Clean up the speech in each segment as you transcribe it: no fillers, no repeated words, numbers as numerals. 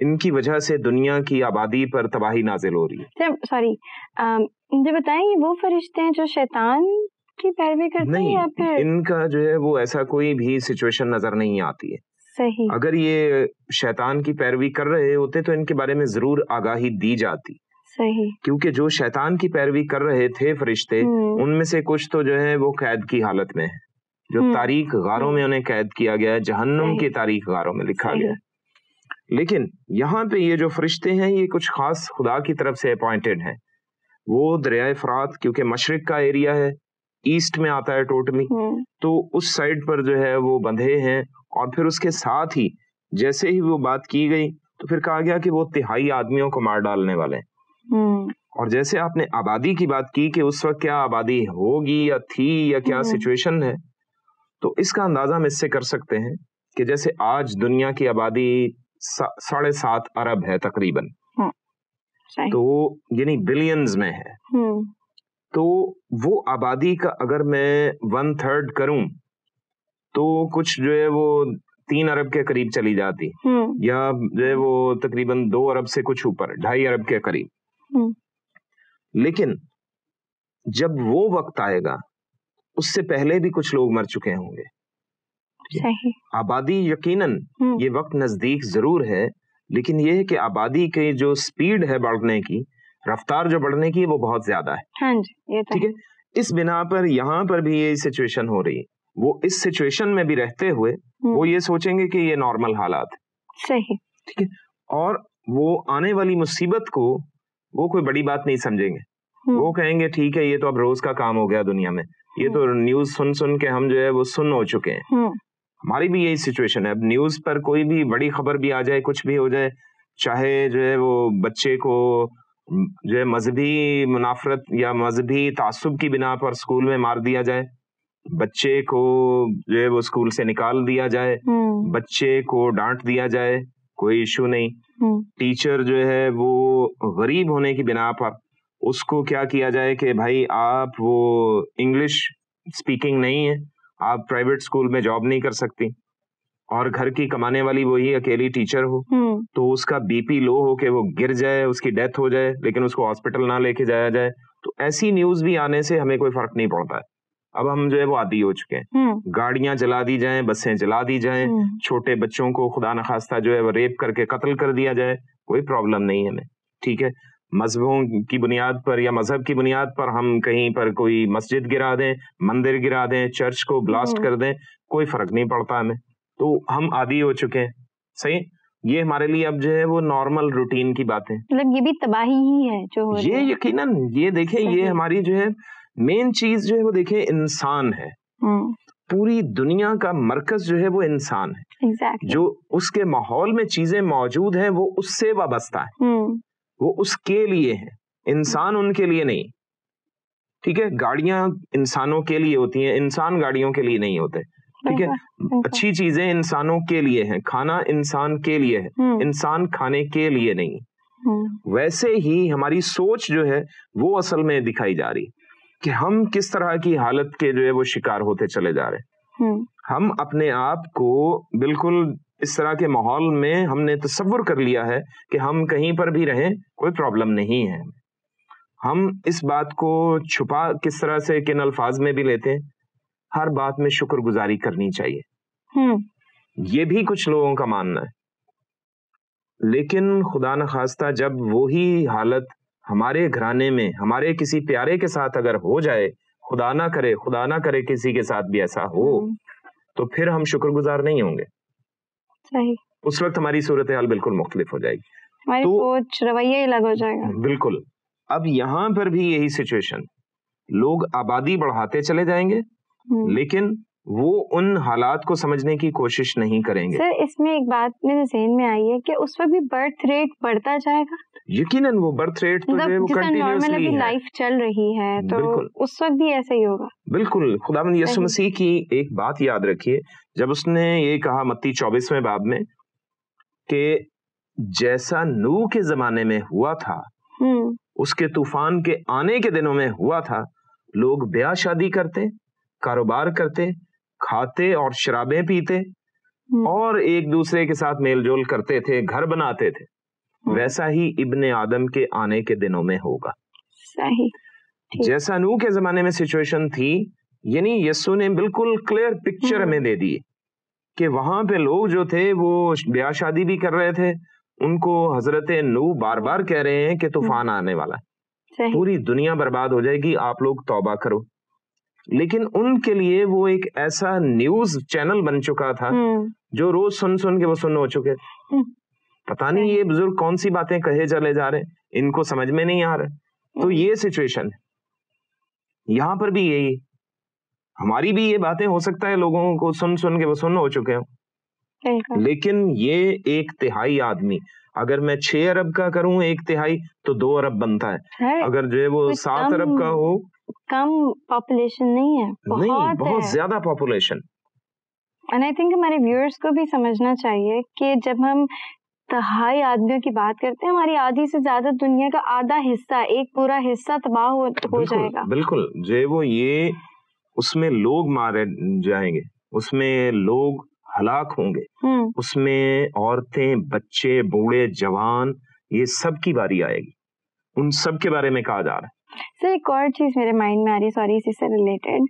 ان کی وجہ سے دنیا کی آبادی پر تباہی نازل ہو رہی ہے. سوری مجھے بتائیں یہ وہ فرشتے ہیں جو شیطان کی پیروی کرتے ہیں یا پھر ان کا جو ہے وہ ایسا کوئی بھی سچویشن نظر نہیں آتی ہے. صحیح. اگر یہ شیطان کی پیروی کر رہے ہوتے تو ان کے بارے میں ضرور آگاہی دی جاتی. صحیح. کیونکہ جو شیطان کی پیروی کر رہے تھے فرشتے ان میں سے کچھ تو جو ہے وہ قید کی حالت میں ہے, جو تاریخ غاروں میں انہیں قید کیا گیا ہے, جہنم کی تاریخ غاروں میں لکھا گیا ہے. لیکن یہاں پہ یہ جو فرشتے ہیں یہ کچھ خاص خدا کی طرف سے اپوائنٹڈ ہیں. وہ دریائے فرات کیونکہ مشرق کا ایریا ہے, ایسٹ میں آتا ہے ٹوٹلی, تو اس سائڈ پر جو ہے وہ بندھے ہیں. اور پھر اس کے ساتھ ہی جیسے ہی وہ بات کی گئی تو پھر کہا گیا کہ وہ تہائی آدمیوں کو مار ڈالنے والے ہیں. اور جیسے آپ نے آبادی کی بات کی کہ اس وقت کیا آبادی ہوگی یا تھی یا کیا سچویشن ہے, تو اس کا اندازہ ہم اس سے کر سکتے ہیں کہ جیسے آج دنیا کی آبادی 7.5 ارب ہے تقریباً, تو یعنی بلینز میں ہے. تو وہ آبادی کا اگر میں 1/3 کروں تو کچھ جو ہے وہ 3 ارب کے قریب چلی جاتی, یا جو ہے وہ تقریباً 2 ارب سے کچھ اوپر 2.5 ارب کے قریب. لیکن جب وہ وقت آئے گا اس سے پہلے بھی کچھ لوگ مر چکے ہوں گے. آبادی یقیناً یہ وقت نزدیک ضرور ہے, لیکن یہ ہے کہ آبادی کی جو سپیڈ ہے بڑھنے کی, رفتار جو بڑھنے کی, وہ بہت زیادہ ہے. ٹھیک ہے, اس بنا پر یہاں پر بھی یہ سچویشن ہو رہی ہے. وہ اس سچویشن میں بھی رہتے ہوئے وہ یہ سوچیں گے کہ یہ نارمل حالات ہے. صحیح. ٹھیک ہے, اور وہ آنے والی مصیبت کو وہ کوئی بڑی بات نہیں سمجھیں گے. وہ کہیں گے ٹھیک ہے یہ تو اب روز کا کام ہو گیا دنیا میں, یہ تو نیوز سن سن کے ہم جو ہے وہ سن ہو چکے ہیں. ہماری بھی یہی سچویشن ہے. اب نیوز پر کوئی بھی بڑی خبر بھی آ جائے, کچھ بھی ہو جائے, چاہے جو ہے وہ بچے کو جو ہے مذہبی منافرت یا مذہبی تعصب کی بنا پر اسکول میں مار دیا جائے, بچے کو جو ہے وہ اسکول سے نکال دیا جائے, بچے کو ڈانٹ دیا جائے, کوئی ایشو نہیں. ٹیچر جو ہے وہ غریب ہونے کی بنا پر اس کو کیا کیا جائے کہ بھائی آپ وہ انگلش اسپیکنگ نہیں ہے, آپ پرائیویٹ اسکول میں جاب نہیں کر سکتی, اور گھر کی کمانے والی وہی اکیلی ٹیچر ہو, تو اس کا بی پی لو ہو کے وہ گر جائے, اس کی ڈیتھ ہو جائے, لیکن اس کو ہاسپٹل نہ لے کے جایا جائے. تو ایسی نیوز بھی آنے سے ہمیں کوئی فرق نہیں پڑتا ہے. اب ہم جو ہے وہ عادی ہو چکے ہیں. گاڑیاں جلا دی جائیں, بسیں جلا دی جائیں, چھوٹے بچوں کو خدا نخواستہ جو ہے وہ ریپ کر کے قتل کر دیا جائے, کوئی پرابلم نہیں ہے ہمیں. ٹھیک ہے, مذہبوں کی بنیاد پر یا مذہب کی بنیاد پر ہم کہیں پر کوئی مسجد گرا دیں, مندر گرا دیں, چرچ کو بلاسٹ کر دیں, کوئی فرق نہیں پڑتا ہمیں. تو ہم عادی ہو چکے ہیں. صحیح, یہ ہمارے لیے اب جو ہے وہ نارمل روٹین کی باتیں, مطلب یہ بھی تباہی ہی ہے جو یہ یقیناً. یہ دیکھیں یہ ہماری جو ہے مین چیز جو ہے وہ دیکھیں انسان ہے. پوری دنیا کا مرکز جو ہے وہ انسان ہے. جو اس کے ماحول میں چیزیں موجود ہیں وہ اس سے وابستہ ہے, وہ اس کے لیے ہے, انسان ان کے لیے نہیں. ٹھیک ہے, گاڑیاں انسانوں کے لیے ہوتی ہیں, انسان گاڑیوں کے لیے نہیں ہوتے. ٹھیک ہے, اچھی چیزیں انسانوں کے لیے ہیں, کھانا انسان کے لیے ہے, انسان کھانے کے لیے نہیں. ویسے ہی ہماری سوچ جو ہے وہ اصل میں دکھائی جا رہی کہ ہم کس طرح کی حالت کے جو ہے وہ شکار ہوتے چلے جا رہے. ہم اپنے آپ کو بالکل اس طرح کے ماحول میں ہم نے تصور کر لیا ہے کہ ہم کہیں پر بھی رہیں کوئی پرابلم نہیں ہے. ہم اس بات کو چھپا کس طرح سے کن الفاظ میں بھی لیتے ہیں, ہر بات میں شکر گزاری کرنی چاہیے, یہ بھی کچھ لوگوں کا ماننا ہے. لیکن خدا نخواستہ جب وہی حالت ہمارے گھرانے میں ہمارے کسی پیارے کے ساتھ اگر ہو جائے, خدا نہ کرے کسی کے ساتھ بھی ایسا ہو, تو پھر ہم شکر گزار نہیں ہوں گے. صحیح, اس وقت ہماری صورتحال بالکل مختلف ہو جائے گی, ہماری سوچ رویہ الگ ہو جائے گا. بالکل. اب یہاں پر بھی یہی سچویشن, لوگ آبادی بڑھاتے چلے جائیں گے لیکن وہ ان حالات کو سمجھنے کی کوشش نہیں کریں گے. سر اس میں ایک بات میرے ذہن میں آئی ہے کہ اس وقت بھی برتھ ریٹ بڑھتا جائے گا. یقیناً وہ برتھ ریٹ تو جو ہے وہ کنٹینیوسلی ہے, لائف چل رہی ہے تو اس وقت بھی ایسا ہی ہوگا. بالکل. خداوند یسوع مسیح کی ایک بات یاد رکھیے, جب اس نے یہ کہا متی 24ویں باب میں کہ جیسا نوح کے زمانے میں ہوا تھا, اس کے طوفان کے آنے کے دنوں میں ہوا تھا, لوگ بیاہ شادی کرتے, کاروبار کرتے, کھاتے اور شرابیں پیتے, اور ایک دوسرے کے ساتھ میل جول کرتے تھے, گھر بناتے تھے, ویسا ہی ابن آدم کے آنے کے دنوں میں ہوگا. صحیح. جیسا نوح کے زمانے میں سچویشن تھی, یعنی یسوع نے بالکل کلیئر پکچر ہمیں دے دی کہ وہاں پہ لوگ جو تھے وہ بیاہ شادی بھی کر رہے تھے, ان کو حضرت نوح بار بار کہہ رہے ہیں کہ طوفان آنے والا ہے, پوری دنیا برباد ہو جائے گی, آپ لوگ توبہ کرو. لیکن ان کے لیے وہ ایک ایسا نیوز چینل بن چکا تھا جو روز سن سن کے وہ سن ہو چکے. پتہ نہیں یہ بزرگ کون سی باتیں کہے چلے جا رہے, ان کو سمجھ میں نہیں آ رہا. تو یہ سچویشن ہے یہاں پر بھی. یہی ہماری بھی یہ باتیں ہو سکتا ہے لوگوں کو سن سن کے وہ سن ہو چکے ہوں, لیکن یہ 1/3 آدمی, اگر میں 6 ارب کا کروں 1/3 تو 2 ارب بنتا ہے. اگر جو ہے وہ 7 ارب کا ہو, کم پاپولیشن نہیں ہے, بہت زیادہ پاپولیشن. اینڈ آئی تھنک ہمارے ویورز کو بھی سمجھنا چاہیے کہ جب ہم 1/3 آدمیوں کی بات کرتے ہیں, ہماری آدھی سے زیادہ دنیا کا آدھا حصہ, ایک پورا حصہ تباہ ہو جائے گا. بالکل جو وہ یہ اس میں لوگ مارے جائیں گے, اس میں لوگ ہلاک ہوں گے, اس میں عورتیں, بچے, بوڑھے, جوان, یہ سب کی باری آئے گی. ان سب کے بارے میں کہا جا رہا ہے. سر ایک اور چیز میرے مائنڈ میں آ رہی, سوری اسی سے ریلیٹڈ,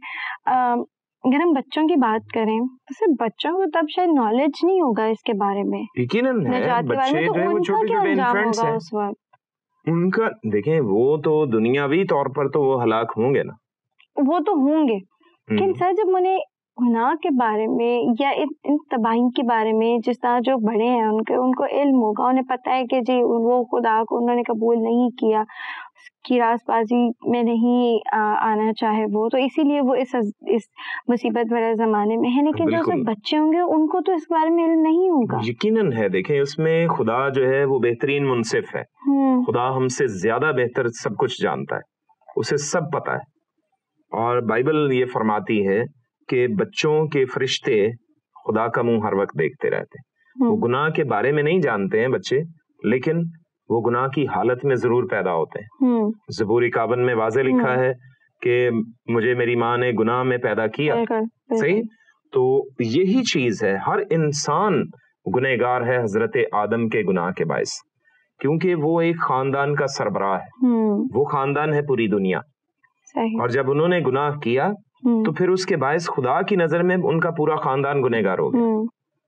اگر ہم بچوں کی بات کریں تو صرف بچوں کو تب شاید نالج نہیں ہوگا اس کے بارے میں. یقیناً بچے جو ہے وہ چھوٹے چھوٹے انفینٹس ہیں, اس وقت ان کا دیکھیں وہ تو دنیاوی طور پر تو وہ ہلاک ہوں گے نا, وہ تو ہوں گے. لیکن سر جب انہیں گناہ کے بارے میں یا ان تباہی کے بارے میں, جس طرح جو بڑے ہیں ان کو علم ہوگا, انہیں پتا ہے کہ جی وہ خدا کو انہوں نے قبول نہیں کیا, اس کی راست بازی میں نہیں آنا چاہے وہ, تو اسی لیے وہ اس مصیبت بھرے زمانے میں ہے. لیکن جو سب بچے ہوں گے ان کو تو اس بارے میں علم نہیں ہوگا. یقیناً ہے. دیکھیں اس میں خدا جو ہے وہ بہترین منصف ہے. خدا ہم سے زیادہ بہتر سب کچھ جانتا ہے, اسے سب پتا ہے. اور بائبل یہ فرماتی ہے کہ بچوں کے فرشتے خدا کا منہ ہر وقت دیکھتے رہتے ہیں. وہ گناہ کے بارے میں نہیں جانتے ہیں بچے, لیکن وہ گناہ کی حالت میں ضرور پیدا ہوتے ہیں. زبور 51 میں واضح لکھا ہے کہ مجھے میری ماں نے گناہ میں پیدا کیا. صحیح. تو یہی چیز ہے, ہر انسان گنہگار ہے حضرت آدم کے گناہ کے باعث, کیونکہ وہ ایک خاندان کا سربراہ ہے. وہ خاندان ہے پوری دنیا, اور جب انہوں نے گناہ کیا تو پھر اس کے باعث خدا کی نظر میں ان کا پورا خاندان گنہگار ہو گیا,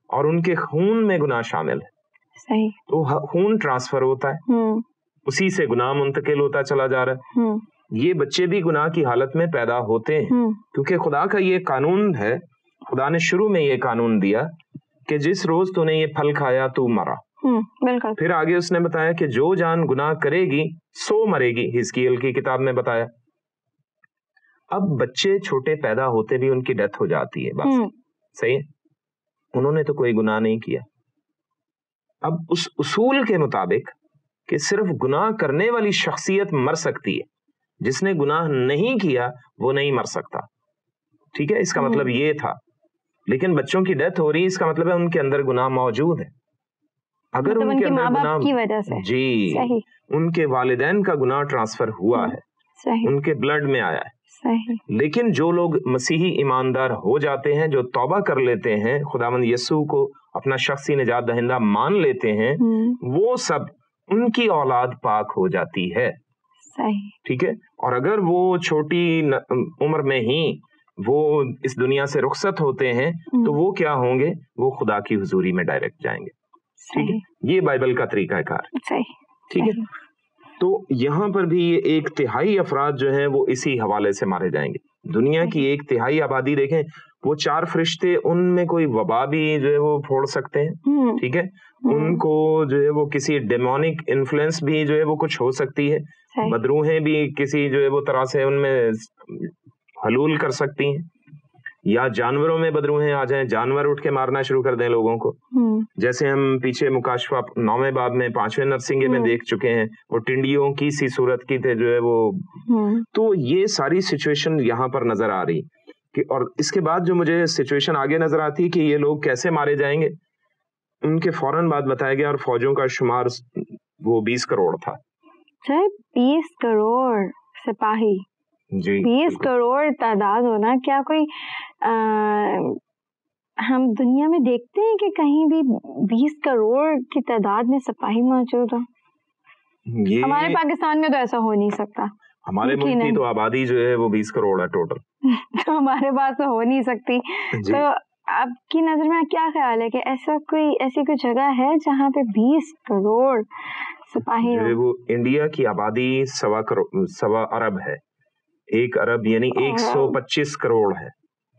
اور ان کے خون میں گناہ شامل ہے. تو خون ٹرانسفر ہوتا ہے, اسی سے گناہ منتقل ہوتا چلا جا رہا ہے. یہ بچے بھی گناہ کی حالت میں پیدا ہوتے ہیں, کیونکہ خدا کا یہ قانون ہے. خدا نے شروع میں یہ قانون دیا کہ جس روز تو نے یہ پھل کھایا تو مرا. پھر آگے اس نے بتایا کہ جو جان گناہ کرے گی سو مرے گی, حزقیل کی کتاب میں بتایا. اب بچے چھوٹے پیدا ہوتے بھی ان کی ڈیتھ ہو جاتی ہے, بس صحیح ہے, انہوں نے تو کوئی گناہ نہیں کیا. اب اس اصول کے مطابق کہ صرف گناہ کرنے والی شخصیت مر سکتی ہے, جس نے گناہ نہیں کیا وہ نہیں مر سکتا. ٹھیک ہے, اس کا مطلب یہ تھا. لیکن بچوں کی ڈیتھ ہو رہی ہے, اس کا مطلب ہے ان کے اندر گناہ موجود ہے. اگر ان کے اندر گناہ کی وجہ سے, جی ان کے والدین کا گناہ ٹرانسفر ہوا ہے, ان کے بلڈ میں آیا ہے. لیکن جو لوگ مسیحی ایماندار ہو جاتے ہیں, جو توبہ کر لیتے ہیں, خداوند یسوع کو اپنا شخصی نجات دہندہ مان لیتے ہیں, وہ سب ان کی اولاد پاک ہو جاتی ہے. ٹھیک ہے. اور اگر وہ چھوٹی عمر میں ہی وہ اس دنیا سے رخصت ہوتے ہیں تو وہ کیا ہوں گے, وہ خدا کی حضوری میں ڈائریکٹ جائیں گے. ٹھیک ہے, یہ بائبل کا طریقہ کار. ٹھیک ہے. تو یہاں پر بھی 1/3 افراد جو ہیں وہ اسی حوالے سے مارے جائیں گے. دنیا کی 1/3 آبادی دیکھیں, وہ 4 فرشتے, ان میں کوئی وبا بھی جو ہے وہ پھوڑ سکتے ہیں. ٹھیک ہے. ان کو جو ہے وہ کسی ڈیمونک انفلوئنس بھی جو ہے وہ کچھ ہو سکتی ہے. بدروہیں بھی کسی جو ہے وہ طرح سے ان میں حلول کر سکتی ہیں, یا جانوروں میں بدروہیں آ جائیں, جانور اٹھ کے مارنا شروع کر دیں لوگوں کو, جیسے ہم پیچھے مکاشفہ 9ویں باب میں 5ویں نرسنگے میں دیکھ چکے ہیں. وہ ٹنڈیوں کی سی صورت کی تھے جو ہے وہ. تو یہ ساری سچویشن یہاں پر نظر آ رہی کہ, اور اس کے بعد جو مجھے سچویشن آگے نظر آتی کہ یہ لوگ کیسے مارے جائیں گے. ان کے فوراً بعد بتایا گیا, اور فوجوں کا شمار وہ 20 کروڑ تھا. 20 کروڑ سپاہی, جی 20 کروڑ تعداد ہونا کیا کوئی ہم دنیا میں دیکھتے ہیں کہ کہیں بھی 20 کروڑ کی تعداد میں سپاہی موجود ہوں. ہمارے پاکستان میں تو ایسا ہو نہیں سکتا. ہمارے ملک کی تو آبادی جو ہے وہ 20 کروڑ ہے ٹوٹل. تو ہمارے پاس تو ہو نہیں سکتی. تو آپ کی نظر میں کیا خیال ہے کہ ایسی کوئی جگہ ہے جہاں پہ 20 کروڑ سپاہی جو ہے وہ انڈیا کی آبادی 1.25 ارب ہے. 1 ارب یعنی 125 کروڑ ہے.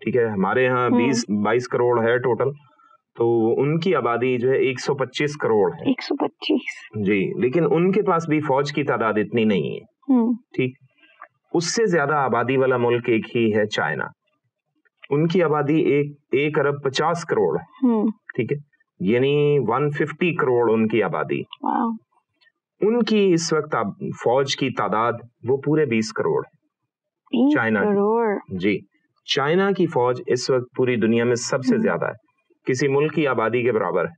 ٹھیک ہے, ہمارے یہاں 22 کروڑ ہے ٹوٹل, تو ان کی آبادی جو ہے 125 کروڑ ہے. 125 جی, لیکن ان کے پاس بھی فوج کی تعداد اتنی نہیں ہے. ٹھیک, اس سے زیادہ آبادی والا ملک ایک ہی ہے چائنا. ان کی آبادی 1 ارب 50 کروڑ ہے. ٹھیک ہے, یعنی 150 کروڑ ان کی آبادی. ان کی اس وقت فوج کی تعداد وہ پورے 20 کروڑ ہے. چائنا جی, چائنا کی فوج اس وقت پوری دنیا میں سب سے زیادہ ہے, کسی ملک کی آبادی کے برابر ہے.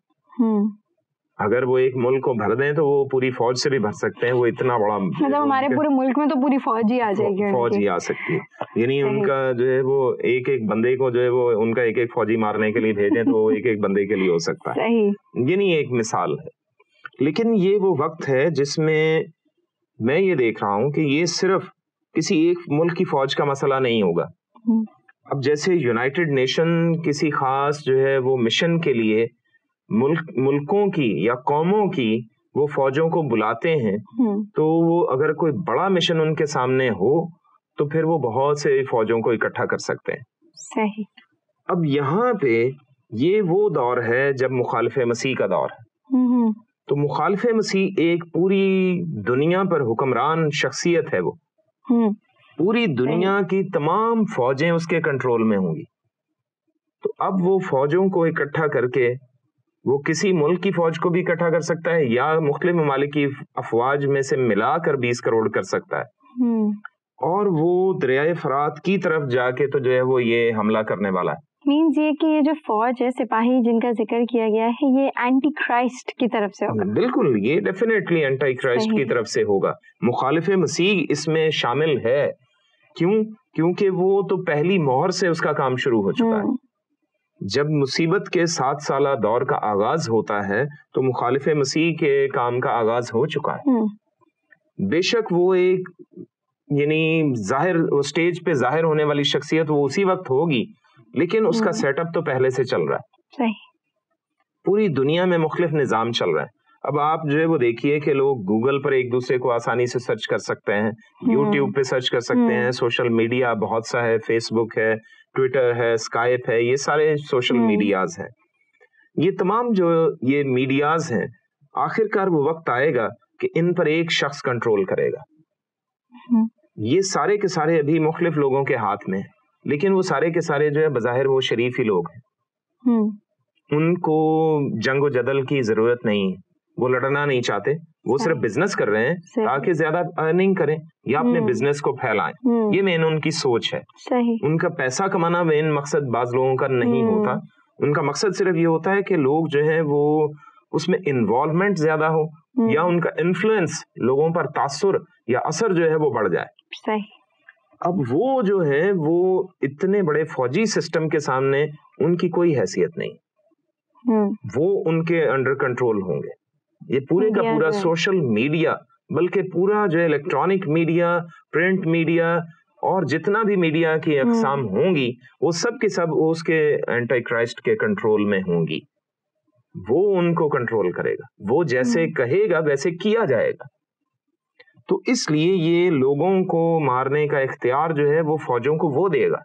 اگر وہ ایک ملک کو بھر دیں تو وہ پوری فوج سے بھی بھر سکتے ہیں. وہ اتنا بڑا, مطلب ہمارے پورے ملک میں تو پوری فوج ہی آ جائے گی. فوج ہی آ سکتی ہے. یعنی ان کا جو ہے وہ ایک بندے کو جو ہے وہ ان کا ایک فوجی مارنے کے لیے بھیجیں تو وہ ایک بندے کے لیے ہو سکتا ہے. یعنی ایک مثال ہے. لیکن یہ وہ وقت ہے جس میں یہ دیکھ رہا ہوں کہ یہ صرف کسی ایک ملک کی فوج کا مسئلہ نہیں ہوگا. اب جیسے یونائٹڈ نیشن کسی خاص جو ہے وہ مشن کے لیے ملکوں کی یا قوموں کی وہ فوجوں کو بلاتے ہیں, تو وہ اگر کوئی بڑا مشن ان کے سامنے ہو تو پھر وہ بہت سے فوجوں کو اکٹھا کر سکتے ہیں. صحیح. اب یہاں پہ یہ وہ دور ہے جب مخالف مسیح کا دور ہے. تو مخالف مسیح ایک پوری دنیا پر حکمران شخصیت ہے. وہ پوری دنیا کی تمام فوجیں اس کے کنٹرول میں ہوں گی. تو اب وہ فوجوں کو اکٹھا کر کے وہ کسی ملک کی فوج کو بھی اکٹھا کر سکتا ہے یا مختلف ممالک کی افواج میں سے ملا کر 20 کروڑ کر سکتا ہے. اور وہ دریائے فرات کی طرف جا کے تو جو ہے وہ یہ حملہ کرنے والا ہے. مینز یہ کہ یہ جو فوج ہے, سپاہی جن کا ذکر کیا گیا ہے, یہ اینٹی کرائسٹ کی طرف سے ہوگا. بالکل, یہ ڈیفینیٹلی اینٹی کرائسٹ کی طرف سے ہوگا. مخالف مسیح اس میں شامل ہے. کیونکہ وہ تو پہلی مہر سے اس کا کام شروع ہو چکا ہے. جب مصیبت کے 7 سالہ دور کا آغاز ہوتا ہے تو مخالف مسیح کے کام کا آغاز ہو چکا ہے. بے شک وہ ایک یعنی ظاہر اسٹیج پہ ظاہر ہونے والی شخصیت وہ اسی وقت ہوگی, لیکن اس کا سیٹ اپ تو پہلے سے چل رہا ہے. صحیح. پوری دنیا میں مختلف نظام چل رہا ہے. اب آپ جو ہے وہ دیکھیے کہ لوگ گوگل پر ایک دوسرے کو آسانی سے سرچ کر سکتے ہیں, یوٹیوب پہ سرچ کر سکتے ہیں, سوشل میڈیا بہت سا ہے, فیس بک ہے, ٹویٹر ہے, اسکائپ ہے, یہ سارے سوشل میڈیاز ہیں. یہ تمام جو یہ میڈیاز ہیں, آخر کار وہ وقت آئے گا کہ ان پر ایک شخص کنٹرول کرے گا. یہ سارے کے سارے ابھی مختلف لوگوں کے ہاتھ میں ہیں, لیکن وہ سارے کے سارے جو ہے بظاہر وہ شریف ہی لوگ ہیں. ان کو جنگ و جدل کی ضرورت نہیں ہے, وہ لڑنا نہیں چاہتے, وہ صرف بزنس کر رہے ہیں تاکہ زیادہ ارننگ کریں یا اپنے بزنس کو پھیلائیں. یہ مین ان کی سوچ ہے. ان کا پیسہ کمانا مین مقصد بعض لوگوں کا نہیں ہوتا. ان کا مقصد صرف یہ ہوتا ہے کہ لوگ جو ہیں وہ اس میں انوالومنٹ زیادہ ہو یا ان کا انفلوئنس لوگوں پر تاثر یا اثر جو ہے وہ بڑھ جائے. اب وہ جو ہے وہ اتنے بڑے فوجی سسٹم کے سامنے ان کی کوئی حیثیت نہیں. وہ ان کے انڈر کنٹرول ہوں گے. یہ پورے کا پورا سوشل میڈیا, بلکہ پورا جو ہے الیکٹرانک میڈیا, پرنٹ میڈیا اور جتنا بھی میڈیا کی اقسام ہوں گی وہ سب کے سب اس کے اینٹی کرائسٹ کے کنٹرول میں ہوں گی. وہ ان کو کنٹرول کرے گا, وہ جیسے کہے گا ویسے کیا جائے گا. تو اس لیے یہ لوگوں کو مارنے کا اختیار جو ہے وہ فوجوں کو وہ دے گا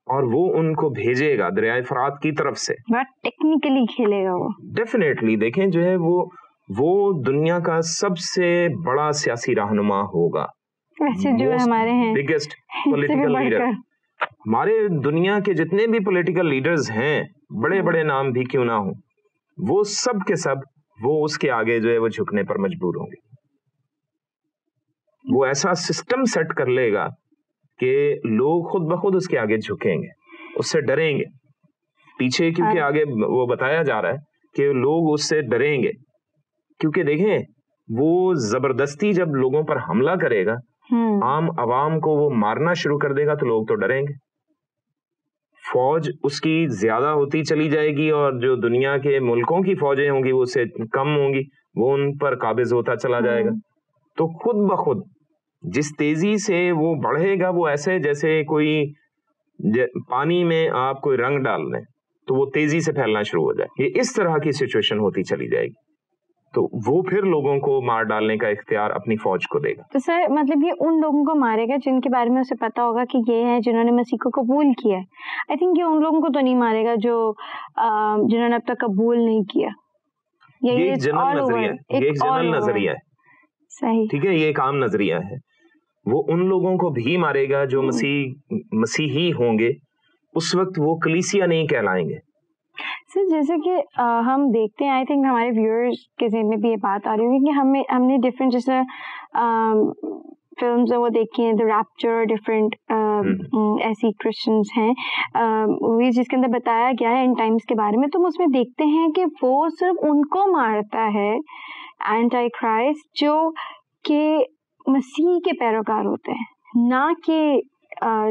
اور وہ ان کو بھیجے گا دریائے فرات کی طرف سے. ٹیکنیکلی کھیلے گا وہ. ڈیفینیٹلی. دیکھیں جو ہے وہ دنیا کا سب سے بڑا سیاسی رہنما ہوگا. جو ہمارے ہیں بگیسٹ پولیٹیکل لیڈر. ہمارے دنیا کے جتنے بھی پولیٹیکل لیڈرز ہیں, بڑے بڑے نام بھی کیوں نہ ہوں, وہ سب کے سب وہ اس کے آگے جو ہے وہ جھکنے پر مجبور ہوں گے. وہ ایسا سسٹم سیٹ کر لے گا کہ لوگ خود بخود اس کے آگے جھکیں گے, اس سے ڈریں گے پیچھے, کیونکہ آگے وہ بتایا جا رہا ہے کہ لوگ اس سے ڈریں گے. کیونکہ دیکھیں وہ زبردستی جب لوگوں پر حملہ کرے گا, عام عوام کو وہ مارنا شروع کر دے گا, تو لوگ تو ڈریں گے. فوج اس کی زیادہ ہوتی چلی جائے گی اور جو دنیا کے ملکوں کی فوجیں ہوں گی وہ اس سے کم ہوں گی, وہ ان پر قابض ہوتا چلا جائے گا. تو خود بخود جس تیزی سے وہ بڑھے گا وہ ایسے جیسے کوئی پانی میں آپ کوئی رنگ ڈال دیں تو وہ تیزی سے پھیلنا شروع ہو جائے. یہ اس طرح کی سچویشن ہوتی چلی جائے گی, تو وہ پھر لوگوں کو مار ڈالنے کا اختیار اپنی فوج کو دے گا. تو سر مطلب یہ ان لوگوں کو مارے گا جن کے بارے میں اسے پتا ہوگا کہ یہ ہیں جنہوں نے مسیح کو قبول کیا ہے. آئی تھنک یہ ان لوگوں کو تو نہیں مارے گا جو جنہوں نے اب تک قبول نہیں کیا. یہ ایک جنرل نظریہ ہے. صحیح, ٹھیک ہے, یہ ایک عام نظریہ ہے. وہ ان لوگوں کو بھی مارے گا جو مسیحی ہوں گے, اس وقت وہ کلیسیا نہیں کہلائیں گے. سر جیسے کہ ہم دیکھتے ہیں, آئی تھنک ہمارے ویورز کے ذہن میں بھی یہ بات آ رہی ہوگی کہ ہم نے ڈفرینٹ جیسے فلمز وہ دیکھی ہیں, دا ریپچر, ڈفرینٹ ایسی کرسچنس ہیں موویز جس کے اندر بتایا گیا ہے ان ٹائمس کے بارے میں, تو ہم اس میں دیکھتے ہیں کہ وہ صرف ان کو مارتا ہے اینٹی کرائسٹ جو کہ مسیح کے پیروکار ہوتے ہیں, نہ کہ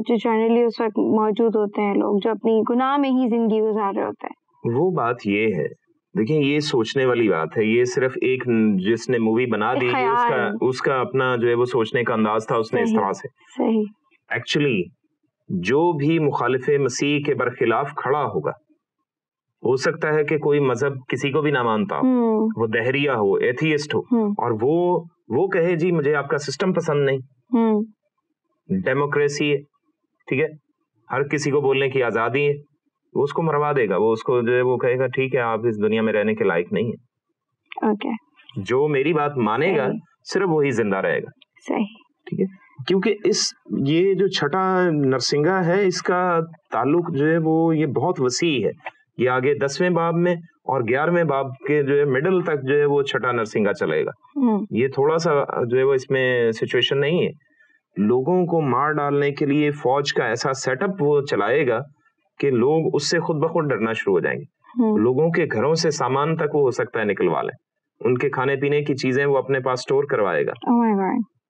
جو جنرلی اس وقت موجود ہوتے ہیں لوگ جو اپنی گناہ میں ہی زندگی گزار رہے ہوتے ہیں. وہ بات یہ ہے, دیکھیں یہ سوچنے والی بات ہے. یہ صرف ایک جس نے مووی بنا دی اس کا اپنا جو ہے وہ سوچنے کا انداز تھا, اس نے اس طرح سے. صحیح. ایکچولی جو بھی مخالف مسیح کے برخلاف کھڑا ہوگا, ہو سکتا ہے کہ کوئی مذہب کسی کو بھی نہ مانتا ہو, وہ دہریہ ہو, ایتھیسٹ ہو, اور وہ کہے جی مجھے آپ کا سسٹم پسند نہیں. ڈیموکریسی ہے, ٹھیک ہے, ہر کسی کو بولنے کی آزادی ہے, وہ اس کو مروا دے گا. وہ اس کو جو ہے وہ کہے گا ٹھیک ہے آپ اس دنیا میں رہنے کے لائق نہیں ہے. جو میری بات مانے گا صرف وہی زندہ رہے گا. صحیح, ٹھیک ہے. کیونکہ یہ جو چھٹا نرسنگا ہے اس کا تعلق جو ہے وہ یہ بہت وسیع ہے. یہ آگے 10ویں باب میں اور 11ویں باب کے جو ہے مڈل تک جو ہے وہ چھٹا نرسنگا چلے گا. یہ تھوڑا سا جو ہے وہ اس میں سچویشن نہیں ہے. لوگوں کو مار ڈالنے کے لیے فوج کا ایسا سیٹ اپ وہ چلائے گا کہ لوگ اس سے خود بخود ڈرنا شروع ہو جائیں گے. لوگوں کے گھروں سے سامان تک وہ ہو سکتا ہے نکلوا لیں, ان کے کھانے پینے کی چیزیں وہ اپنے پاس سٹور کروائے گا.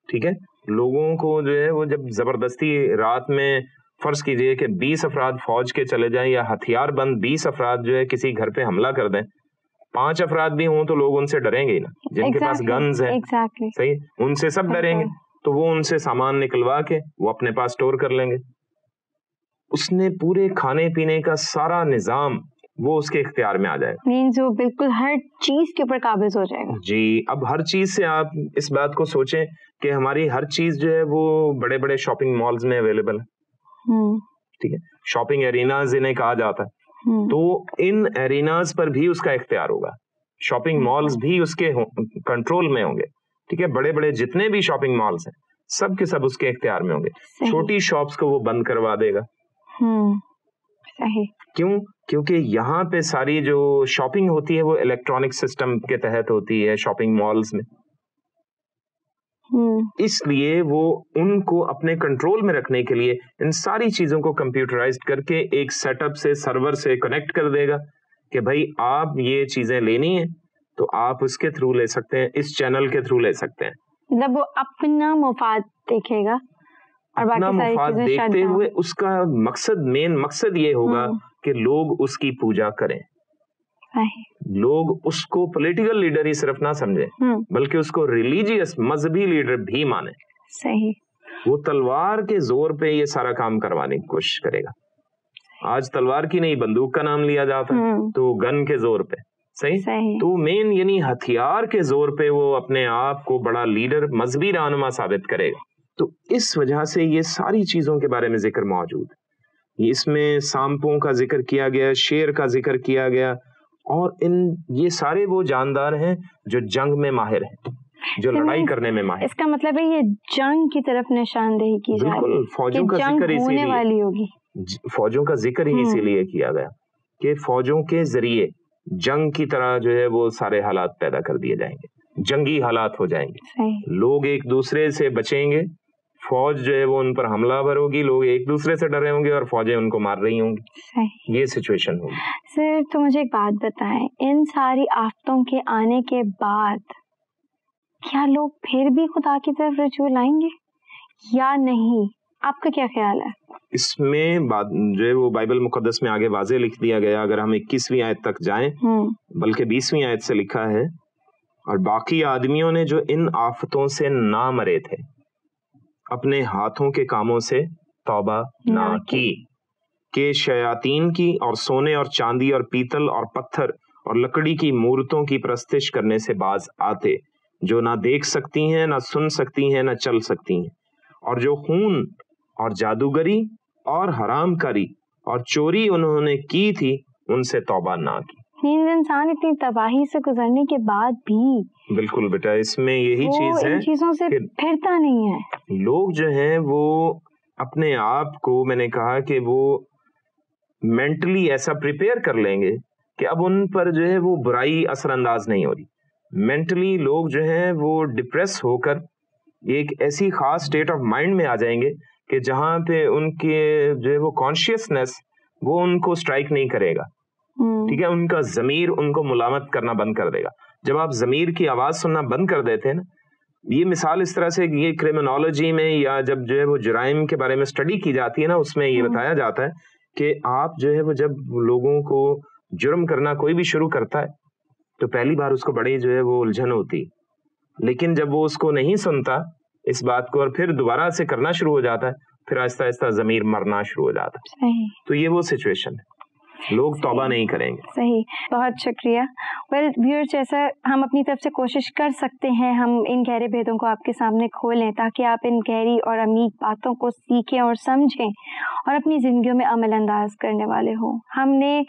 ٹھیک ہے. لوگوں کو جو ہے وہ جب زبردستی رات میں فرض کیجئے کہ 20 افراد فوج کے چلے جائیں یا ہتھیار بند 20 افراد جو ہے کسی گھر پہ حملہ کر دیں, 5 افراد بھی ہوں تو لوگ ان سے ڈریں گے ہی نا, جن کے پاس گنز ہیں. صحیح, ان سے سب ڈریں گے, تو وہ ان سے سامان نکلوا کے وہ اپنے پاس سٹور کر لیں گے. اس نے پورے کھانے پینے کا سارا نظام وہ اس کے اختیار میں آ جائے گا. مینز وہ بالکل ہر چیز کے اوپر قابض ہو جائے گا. جی, اب ہر چیز سے آپ اس بات کو سوچیں کہ ہماری ہر چیز جو ہے وہ بڑے بڑے شاپنگ مالز میں اویلیبل ہے. ٹھیک ہے, شاپنگ ایریناز انہیں کہا جاتا ہے. تو ان ایریناز پر بھی اس کا اختیار ہوگا. شاپنگ مالز بھی اس کے کنٹرول میں ہوں گے. ٹھیک ہے, بڑے بڑے جتنے بھی شاپنگ مالز ہیں سب کے سب اس کے اختیار میں ہوں گے. چھوٹی شاپس کو وہ بند کروا دے گا. صحیح. کیوں؟ کیونکہ یہاں پہ ساری جو شاپنگ ہوتی ہے وہ الیکٹرانک سسٹم کے تحت ہوتی ہے شاپنگ مالز میں. اس لیے وہ ان کو اپنے کنٹرول میں رکھنے کے لیے ان ساری چیزوں کو کمپیوٹرائزڈ کر کے ایک سیٹ اپ سے سرور سے کنیکٹ کر دے گا کہ بھائی آپ یہ چیزیں لینی ہیں تو آپ اس کے تھرو لے سکتے ہیں, اس چینل کے تھرو لے سکتے ہیں. مطلب وہ اپنا مفاد دیکھے گا, اپنا مفاد دیکھتے ہوئے اس کا مین مقصد یہ ہوگا کہ لوگ اس کی پوجا کریں. لوگ اس کو پولیٹیکل لیڈر ہی صرف نہ سمجھیں بلکہ اس کو ریلیجیس مذہبی لیڈر بھی مانیں. صحیح. وہ تلوار کے زور پہ یہ سارا کام کروانے کی کوشش کرے گا. آج تلوار کی نہیں بندوق کا نام لیا جاتا ہے, تو گن کے زور پہ. صحیح. تو مین یعنی ہتھیار کے زور پہ وہ اپنے آپ کو بڑا لیڈر مذہبی رہنما ثابت کرے گا. تو اس وجہ سے یہ ساری چیزوں کے بارے میں ذکر موجود ہے. اس میں سانپوں کا ذکر کیا گیا, شیر کا ذکر کیا گیا, اور یہ سارے وہ جاندار ہیں جو جنگ میں ماہر ہیں, جو لڑائی کرنے میں ماہر. اس کا مطلب ہے یہ جنگ کی طرف نشاندہی کی جا رہی ہے. بالکل, فوجوں کا ذکر ہونے والی ہوگی. فوجوں کا ذکر ہی اسی لیے کیا گیا کہ فوجوں کے ذریعے جنگ کی طرح جو ہے وہ سارے حالات پیدا کر دیے جائیں گے, جنگی حالات ہو جائیں گے. لوگ ایک دوسرے سے بچیں گے, فوج جو ہے وہ ان پر حملہ آور ہوگی, لوگ ایک دوسرے سے ڈرے ہوں گے اور فوجیں ان کو مار رہی ہوں گی. یہ سچویشن ہوگی. سر تو مجھے ایک بات بتائیں, ان ساری آفتوں کے آنے کے بعد کیا لوگ پھر بھی خدا کی طرف رجوع لائیں گے یا نہیں؟ آپ کا کیا خیال ہے؟ اس میں جو ہے وہ بائبل مقدس میں آگے واضح لکھ دیا گیا، اگر ہم 21ویں آیت تک جائیں، بلکہ 20ویں آیت سے لکھا ہے، اور باقی آدمیوں نے جو ان آفتوں سے نہ مرے تھے اپنے ہاتھوں کے کاموں سے توبہ نہ کی، کہ شیاطین کی اور سونے اور چاندی اور پیتل اور پتھر اور لکڑی کی مورتوں کی پرستش کرنے سے باز آتے، جو نہ دیکھ سکتی ہیں، نہ سن سکتی ہیں، نہ چل سکتی ہیں، اور جو خون اور جادوگری اور حرام کاری اور چوری انہوں نے کی تھی ان سے توبہ نہ کی۔ انسان اتنی تباہی سے گزرنے کے بعد بھی، بالکل بیٹا، اس میں یہی چیز ہے، ان چیزوں سے پھرتا نہیں ہے۔ لوگ جو ہیں وہ اپنے آپ کو، میں نے کہا کہ وہ مینٹلی ایسا پریپیئر کر لیں گے کہ اب ان پر جو ہے وہ برائی اثر انداز نہیں ہو رہی۔ مینٹلی لوگ جو ہیں وہ ڈپریس ہو کر ایک ایسی خاص اسٹیٹ آف مائنڈ میں آ جائیں گے کہ جہاں پہ ان کے جو ہے وہ کانشیسنیس وہ ان کو اسٹرائک نہیں کرے گا، ٹھیک ہے، ان کا ضمیر ان کو ملامت کرنا بند کر دے گا۔ جب آپ ضمیر کی آواز سننا بند کر دیتے ہیں نا، یہ مثال اس طرح سے، یہ کرمنالوجی میں یا جب جو ہے وہ جرائم کے بارے میں اسٹڈی کی جاتی ہے نا، اس میں یہ بتایا جاتا ہے کہ آپ جو ہے وہ جب لوگوں کو جرم کرنا کوئی بھی شروع کرتا ہے تو پہلی بار اس کو بڑی جو ہے وہ الجھن ہوتی، لیکن جب وہ اس کو نہیں سنتا اس بات کو اور پھر دوبارہ سے کرنا شروع ہو جاتا ہے، پھر آہستہ آہستہ ضمیر مرنا شروع ہو جاتا ہے۔ تو یہ وہ سچویشن ہے، لوگ توبہ نہیں کریں گے۔ صحیح، بہت شکریہ۔ ویورز، جیسا ہم اپنی طرف سے کوشش کر سکتے ہیں، ہم ان گہرے بھیدوں کو آپ کے سامنے کھولیں تاکہ آپ ان گہری اور عمیق باتوں کو سیکھیں اور سمجھیں اور اپنی زندگیوں میں عمل انداز کرنے والے ہوں۔ ہم نے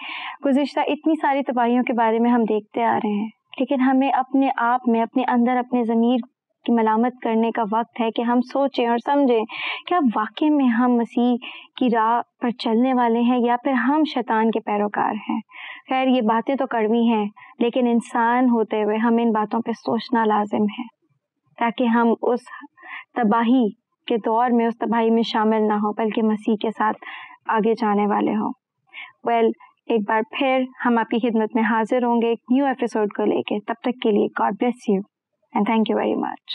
گزشتہ اتنی ساری تباہیوں کے بارے میں ہم دیکھتے آ رہے ہیں، لیکن ہمیں اپنے آپ میں، اپنے اندر، اپنے ضمیر کی ملامت کرنے کا وقت ہے کہ ہم سوچیں اور سمجھیں کہ اب واقعی میں ہم مسیح کی راہ پر چلنے والے ہیں یا پھر ہم شیطان کے پیروکار ہیں۔ خیر، یہ باتیں تو کڑوی ہیں، لیکن انسان ہوتے ہوئے ہمیں ان باتوں پہ سوچنا لازم ہے تاکہ ہم اس تباہی کے دور میں، اس تباہی میں شامل نہ ہوں بلکہ مسیح کے ساتھ آگے جانے والے ہوں۔ ایک بار پھر ہم آپ کی خدمت میں حاضر ہوں گے ایک نیو ایپیسوڈ کو لے کے۔ تب تک کے لیے God bless you and thank you very much.